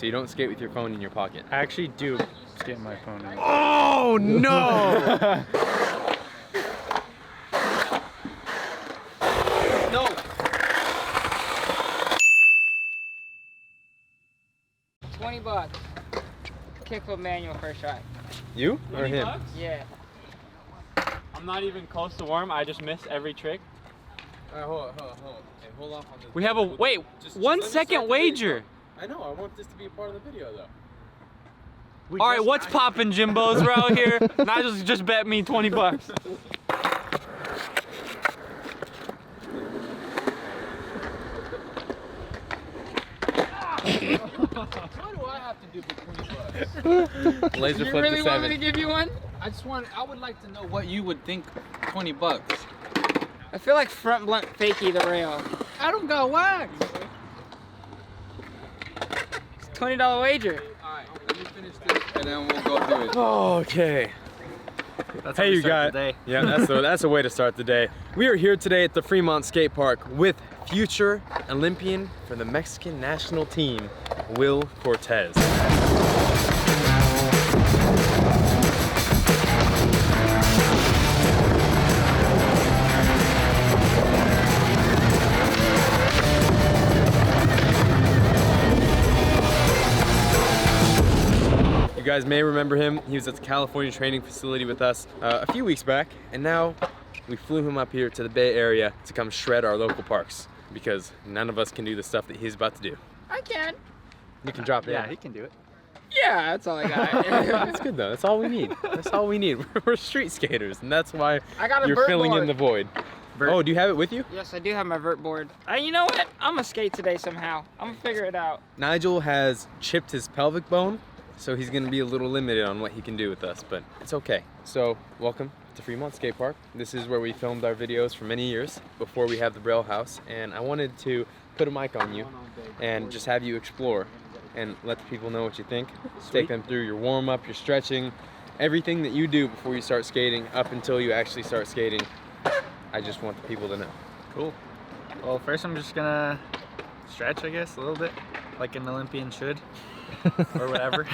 so you don't skate with your phone in your pocket. I actually do skate my phone. Oh no! No. $20. Kickflip manual first try. You or him? Yeah. I'm not even close to warm. I just missed every trick. Alright, hold on. Hey, hold off on this. We have a wait. Just 1 second wager. I know. I want this to be a part of the video, though. All right, what's poppin', Jimbos? We're out here. Nigel just bet me $20. Why do I have to do for $20? Laser You flip really to want me 7. to give you one? I would like to know what you would think $20. I feel like front blunt fakie the rail. I don't got wax. It's a $20 wager. Alright, let me finish this and then we'll go through it. Okay. That's Hey, you got. Yeah, that's a way to start the day. We are here today at the Fremont Skatepark with future Olympian for the Mexican national team, Will Cortez. You guys may remember him. He was at the California training facility with us a few weeks back, and now we flew him up here to the Bay Area to come shred our local parks because none of us can do the stuff that he's about to do. I can. You can drop it. Yeah, he can do it. Yeah, that's all I got. That's good though. That's all we need. That's all we need. We're street skaters, and that's why I got a you're vert filling in board. the void. Vert. Oh, do you have it with you? Yes, I do have my vert board. You know what? I'm gonna skate today somehow. I'm gonna figure it out. Nigel has chipped his pelvic bone, so he's gonna be a little limited on what he can do with us, but it's okay. So, welcome to Fremont Skatepark. This is where we filmed our videos for many years before we have the Braille house, and I wanted to put a mic on you and just have you explore and let the people know what you think. Take them through your warm-up, your stretching, everything that you do before you start skating up until you actually start skating. I just want the people to know. Cool. Well, first I'm just gonna stretch, I guess, a little bit, like an Olympian should, or whatever.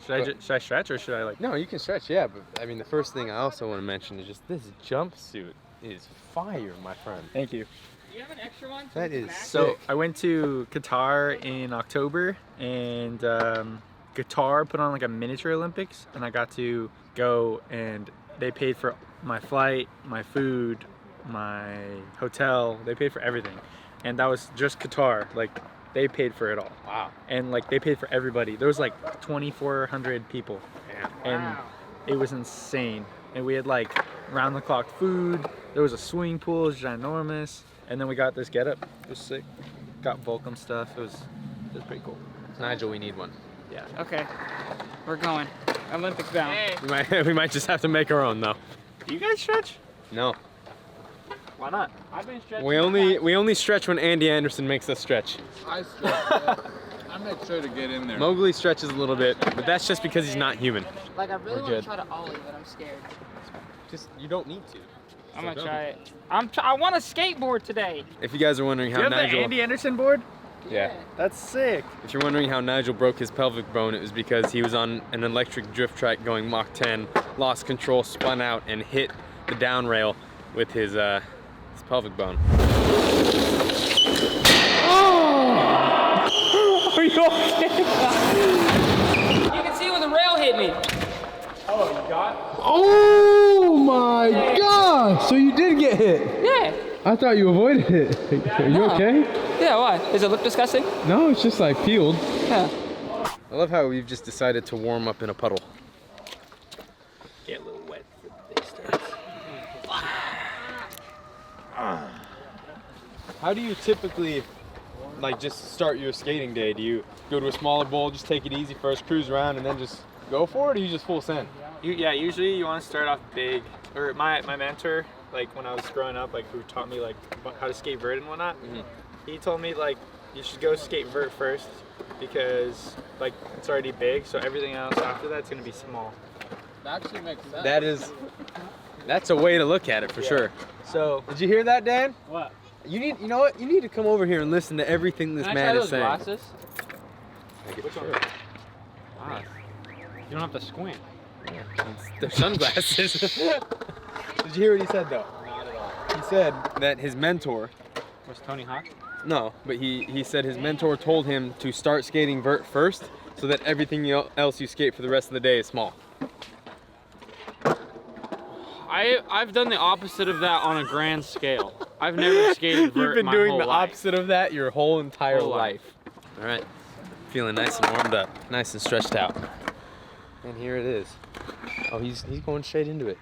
Should I stretch or should I like? No, you can stretch, yeah, but I mean, the first thing I also want to mention is just this jumpsuit is fire, my friend. Thank you. Do you have an extra one? That is So sick. I went to Qatar in October, and Qatar put on like a miniature Olympics, and I got to go, and they paid for my flight, my food, my hotel. They paid for everything, and that was just Qatar. Like they paid for it all. Wow. And like they paid for everybody. There was like 2,400 people, and it was insane. And we had like round-the-clock food. There was a swimming pool. It was ginormous. And then we got this getup. It was sick. Got Volcom stuff. It was pretty cool. Nigel, we need one. Yeah. Okay, we're going. Olympics bound. Hey. We might just have to make our own though. Do you guys stretch? No. Why not? I've been stretching. We only stretch when Andy Anderson makes us stretch. I stretch. I make sure to get in there. Mowgli stretches a little bit, but that's just because he's not human. Like I really We're want to good. try to ollie, but I'm scared. Just you don't need to. I'm gonna try it. I want a skateboard today. If you guys are wondering You how have the Nigel, Andy Anderson board? yeah. That's sick. If you're wondering how Nigel broke his pelvic bone, it was because he was on an electric drift track going Mach 10, lost control, spun out, and hit the down rail with his pelvic bone. Oh! Are you okay? You can see where the rail hit me. Oh my gosh! So you did get hit. Yeah. I thought you avoided it. Are you okay? Yeah, why? Does it look disgusting? No, it's just like peeled. Yeah. I love how we've just decided to warm up in a puddle. Get a little wet for this starts. How do you typically like just start your skating day? Do you go to a smaller bowl, just take it easy first, cruise around, and then just go for it, or you just full send? Yeah, usually you want to start off big. Or my mentor, like when I was growing up, like who taught me like how to skate vert and whatnot, he told me like you should go skate vert first because like it's already big, so everything else after that's gonna be small. That actually makes sense. That's a way to look at it for sure. So Did you hear that, Dan? What? You know what? You need to come over here and listen to everything this Can I man try is those saying. glasses? Which one? Ah, you don't have to squint. They're sunglasses. Did you hear what he said though? Not at all. He said that his mentor, Was Tony Hawk? no, but he said his mentor told him to start skating vert first so that everything else you skate for the rest of the day is small. I've done the opposite of that on a grand scale. I've never skated vert You've been my doing whole the life. opposite of that your whole entire Whole life. All right, feeling nice and warmed up, nice and stretched out. And here it is. Oh, he's going straight into it.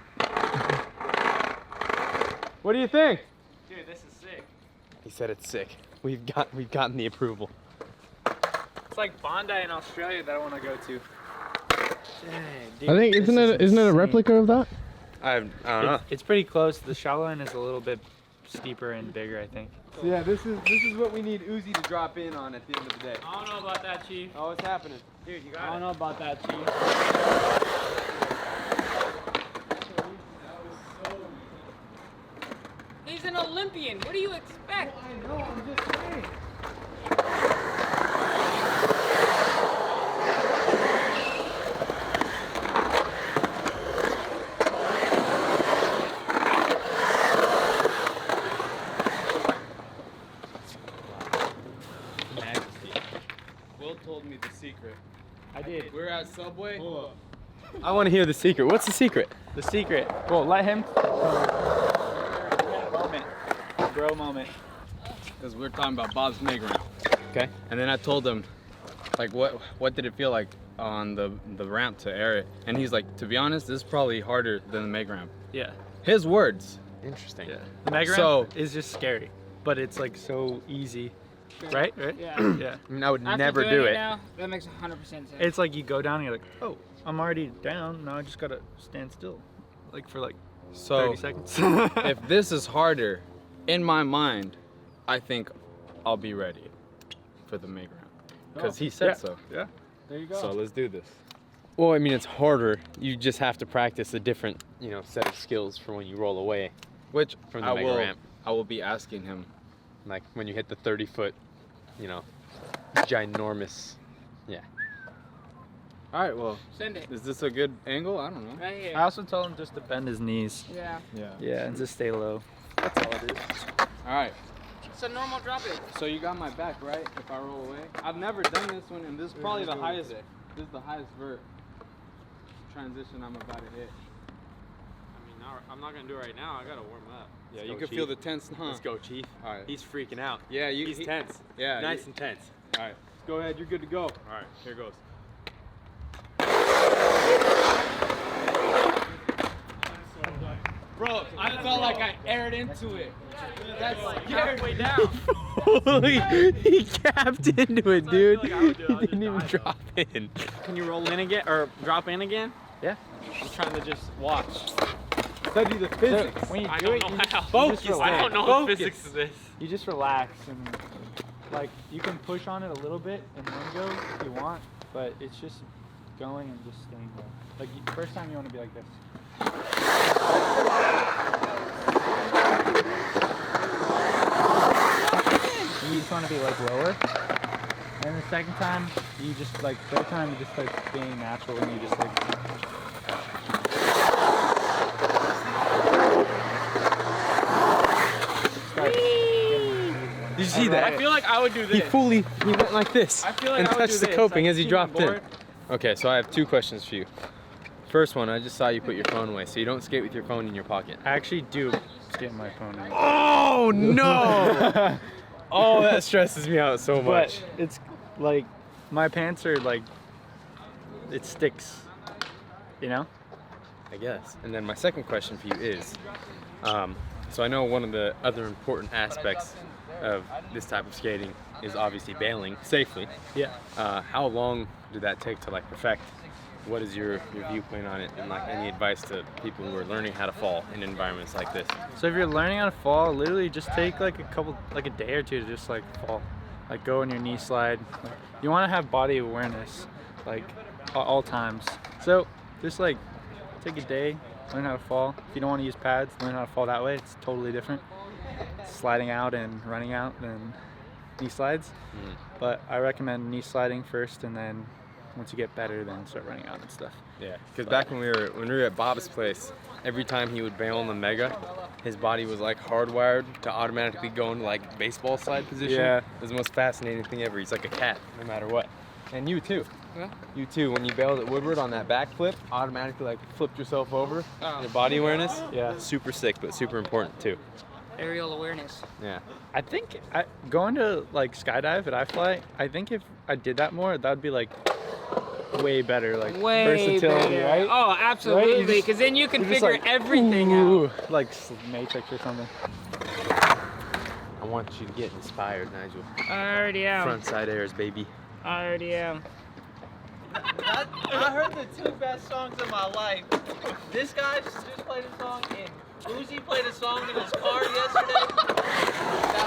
What do you think? Dude, this is sick. He said it's sick. We've gotten the approval. It's like Bondi in Australia that I want to go to. Dang, dude, I think this isn't it a insane. replica of that? I don't know. It's pretty close. The shower line is a little bit steeper and bigger, I think. So yeah, this is what we need Uzi to drop in on at the end of the day. I don't know about that, Chief. Oh, what's happening? Dude, you I got don't it. know about that, Chief. He's an Olympian. What do you expect? I know, I'm just saying. Will told me the secret. I did. We're at Subway. Hold up. I want to hear the secret. What's the secret? The secret. Well, let him. Moment. Bro moment. Because we were talking about Bob's Meg ramp. Okay. And then I told him, like, what did it feel like on the ramp to air it? And he's like, to be honest, this is probably harder than the Meg ramp. Yeah. His words. Interesting. Yeah. The Mega So- ramp is just scary, but it's like so easy. Right? Right? Yeah. Yeah. I mean, I would After never doing do it. Now, that makes 100% sense. It's like you go down and you're like, oh, I'm already down. Now I just gotta stand still, like for like So 30 seconds. if this is harder, in my mind, I think I'll be ready for the Meg ramp. Because he said Yeah. so. Yeah. there you go. So let's do this. Well, I mean, it's harder. You just have to practice a different, set of skills for when you roll away Which from the I mega will, ramp. I will be asking him. Like when you hit the 30-foot, ginormous. Yeah. All right, well, Send it. is this a good angle? I don't know. Right here. I also told him just to bend his knees. Yeah. Yeah. Yeah, and just stay low. That's all it is. All right. It's a normal drop it. So you got my back, right? If I roll away. I've never done this one, and this is probably the highest. This is the highest vert transition I'm about to hit. I mean, I'm not gonna do it right now. I gotta warm up. Yeah, Let's you go, can Chief. feel the tense, huh? Let's go, Chief. All right. He's freaking out. Yeah, He's tense. Yeah. Nice and tense. All right. Go ahead. You're good to go. All right. Here goes. Bro, I felt like I aired into it. That's like halfway down. Holy, he capped into it, dude. like I would do it. I He would didn't even just die, drop in. Can you roll in again or drop in again? Yeah. I'm trying to just watch. Study the physics. When you I do don't it, know you how. Focus, I man. don't know Focus. the physics of this. you just relax and like you can push on it a little bit and then go if you want, but it's just going and just staying there. Like first time you want to be like this. You just want to be like lower. And the second time, you just like, third time, you just like being natural and you just like. Start getting Did you see that? I feel like I would do this. He went like this I feel like and I would touched do the this. coping I as he see my dropped in. board. Okay, so I have two questions for you. First one, I just saw you put your phone away, so you don't skate with your phone in your pocket. I actually do get my phone out. Oh no! Oh, that stresses me out so much. But it's like, my pants are like, it sticks, you know? I guess. And then my second question for you is, so I know one of the other important aspects of this type of skating is obviously bailing safely. Yeah. How long did that take to like perfect? What is your viewpoint on it, and like any advice to people who are learning how to fall in environments like this? So if you're learning how to fall, literally just take like a day or two to just like fall. Like go on your knee slide. Like, you want to have body awareness, like all times. So just like take a day, learn how to fall. If you don't want to use pads, learn how to fall that way. It's totally different. sliding out and running out than knee slides. But I recommend knee sliding first, and then once you get better, then start running out and stuff. Yeah, because back when we were at Bob's place, every time he would bail on the Mega, his body was like hardwired to automatically go into like baseball slide position. Yeah. It was the most fascinating thing ever. He's like a cat, no matter what. And you too. Yeah. You too. When you bailed at Woodward on that backflip, automatically like flipped yourself over. Oh. Your body awareness. Yeah. Super sick, but super important too. Aerial awareness. Yeah. I think going to like skydive at iFly, I think if I did that more, that would be like way better, like Way versatility, better. right? Oh, absolutely. Right? Because then you can You're just figure like, everything ooh, out. like Matrix or something. I want you to get inspired, Nigel. I already am. Front side airs, baby. I already am. I heard the two best songs of my life. This guy just played a song, and Uzi played a song in his car yesterday.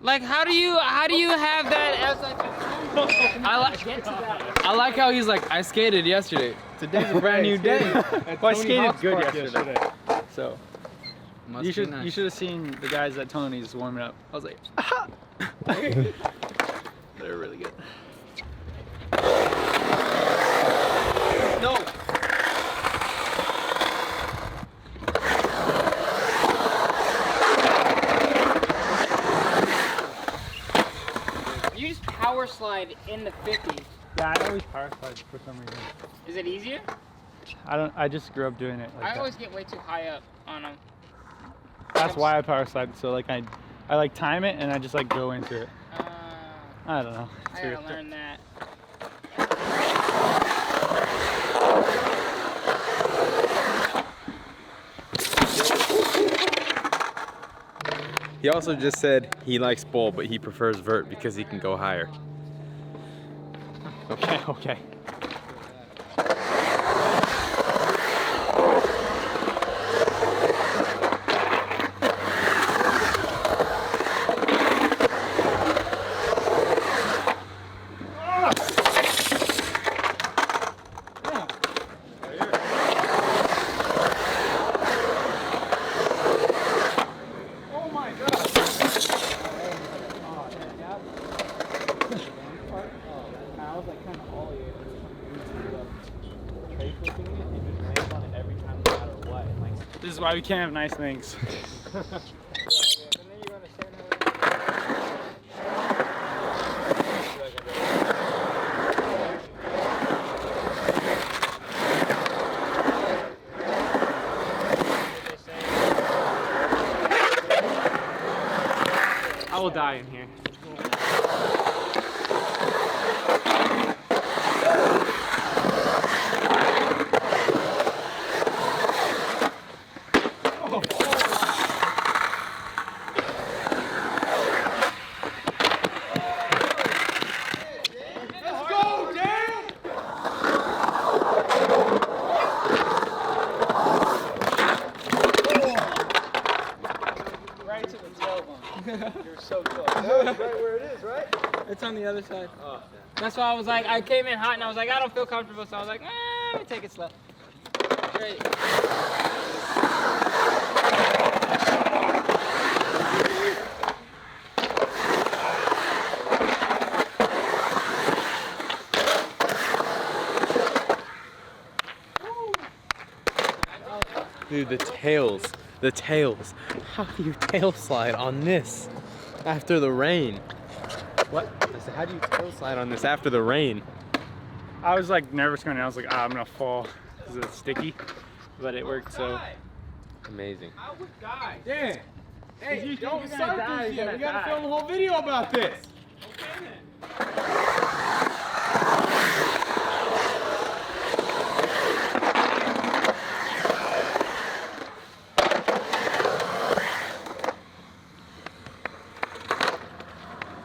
Like, how do you have that as like I like how he's like, I skated yesterday. Today's a brand new day. Well, I skated good yesterday. So Must you be should nice. you should have seen the guys at Tony's warming up. I was like, they're really good. No. you just power slide in the 50. Yeah, I always power slide for some reason. Is it easier? I just grew up doing it like I that. always get way too high up on them. That's why I power slide. So like I like time it and I just like go into it. I don't know. It's I weird. gotta learn that. He also just said he likes bowl, but he prefers vert because he can go higher. Okay, okay. This is why we can't have nice things. I will die in here. Right to the tailbone. You're so close. That's right where it is, right? It's on the other side. That's why I was like, I came in hot and I was like, I don't feel comfortable, so I was like, let me take it slow. Great. Dude, the tails. How do you tail slide on this after the rain? What? I said, how do you tail slide on this after the rain? I was like nervous going in. I was like, I'm gonna fall because it's sticky, but it worked. So Amazing. I would die. Yeah. Hey, you don't think you're start gonna die, this you're yet. We gonna gotta die. film a whole video about this. Okay then.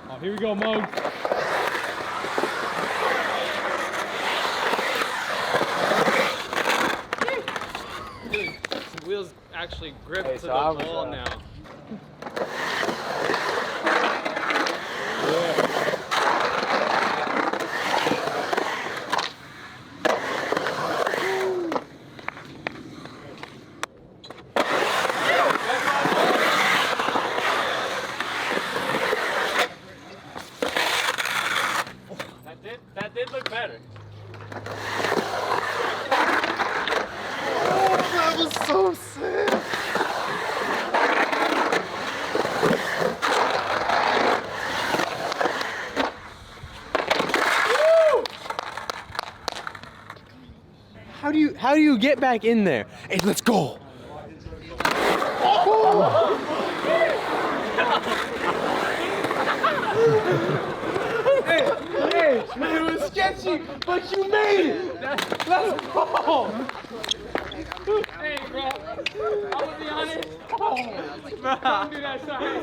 Oh, here we go, Mo. The wheels actually grip Hey, to so the I was, ball now. That did look better. That was so sick. How do you get back in there? Hey, let's go. Hey, it was sketchy, but you made it. Let's go. Hey, bro. I'm gonna be honest. Don't do that, sorry.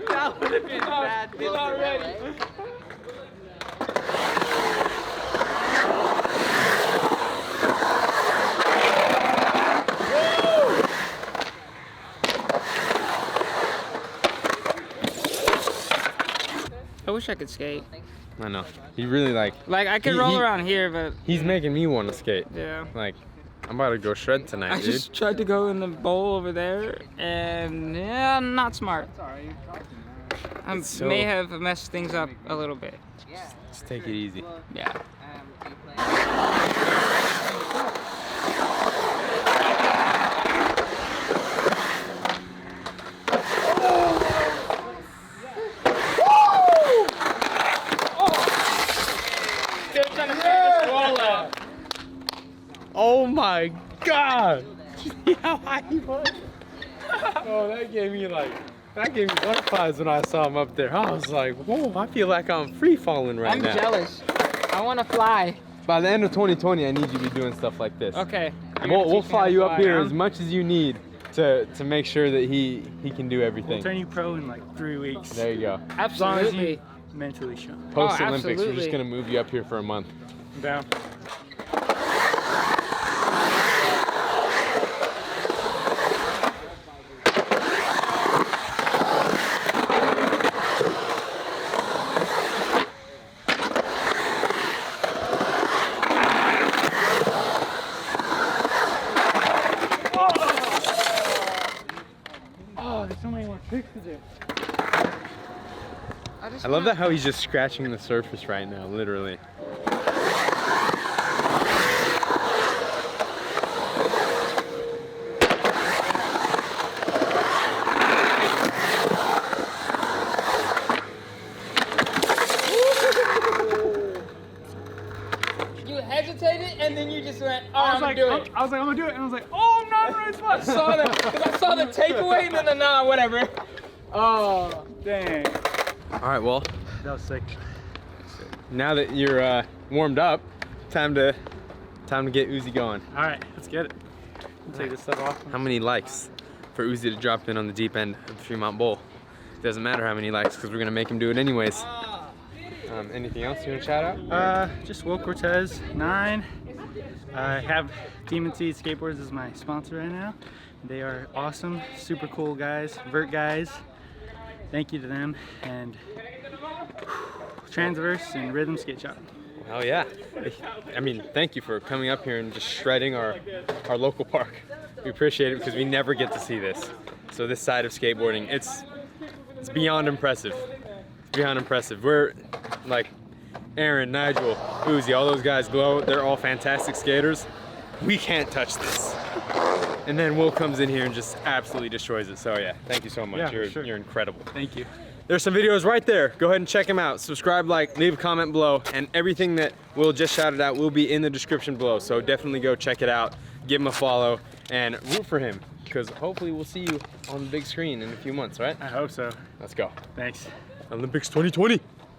That would have been bad. He's not ready. I wish I could skate. I know. He really like I could roll around here, but he's making me want to skate. yeah. Like, I'm about to go shred tonight, I dude. just tried to go in the bowl over there, and yeah, not smart. I may have messed things up a little bit. Just take it easy. Yeah. Oh my god! See how high he was? Oh, that gave me butterflies when I saw him up there. I was like, whoa, I feel like I'm free falling right I'm now. jealous. I want to fly. By the end of 2020, I need you to be doing stuff like this. Okay. We'll fly you up here as much as you need to make sure that he can do everything. We'll turn you pro in like 3 weeks. There you go. As long as Absolutely. you mentally strong. Post Olympics, we're absolutely. just gonna move you up here for a month. Down. Oh, there's so many more tricks to do. I love that how he's just scratching the surface right now, literally. You hesitated and then you just went, oh, I was I'm like, gonna do it. I'm gonna do it, and I was like, oh, I'm not in the right spot. I saw the takeaway and then nah, whatever. Oh, dang. All right, well, That was sick. now that you're warmed up, time to get Uzi going. All right, let's get it. Take this stuff off. How many likes for Uzi to drop in on the deep end of the Fremont Bowl? Doesn't matter how many likes, because we're gonna make him do it anyways. Anything else you want to shout out? Just Will Cortez 9. I have Demon Seed Skateboards as my sponsor right now. They are awesome, super cool guys, Vert guys. Thank you to them, and Transverse and Rhythm Skate Shop. Hell yeah. I mean, thank you for coming up here and just shredding our local park. We appreciate it because we never get to see this. So this side of skateboarding, it's beyond impressive. It's beyond impressive. We're like Aaron, Nigel, Uzi, all those guys glow. They're all fantastic skaters. We can't touch this. And then Will comes in here and just absolutely destroys it. So yeah, thank you so much. Yeah, you're, sure. you're incredible. Thank you. There's some videos right there. Go ahead and check them out. Subscribe, like, leave a comment below, and everything that Will just shouted out will be in the description below. So definitely go check it out, give him a follow, and root for him, because hopefully we'll see you on the big screen in a few months, right? I hope so. Let's go. Thanks. Olympics 2020.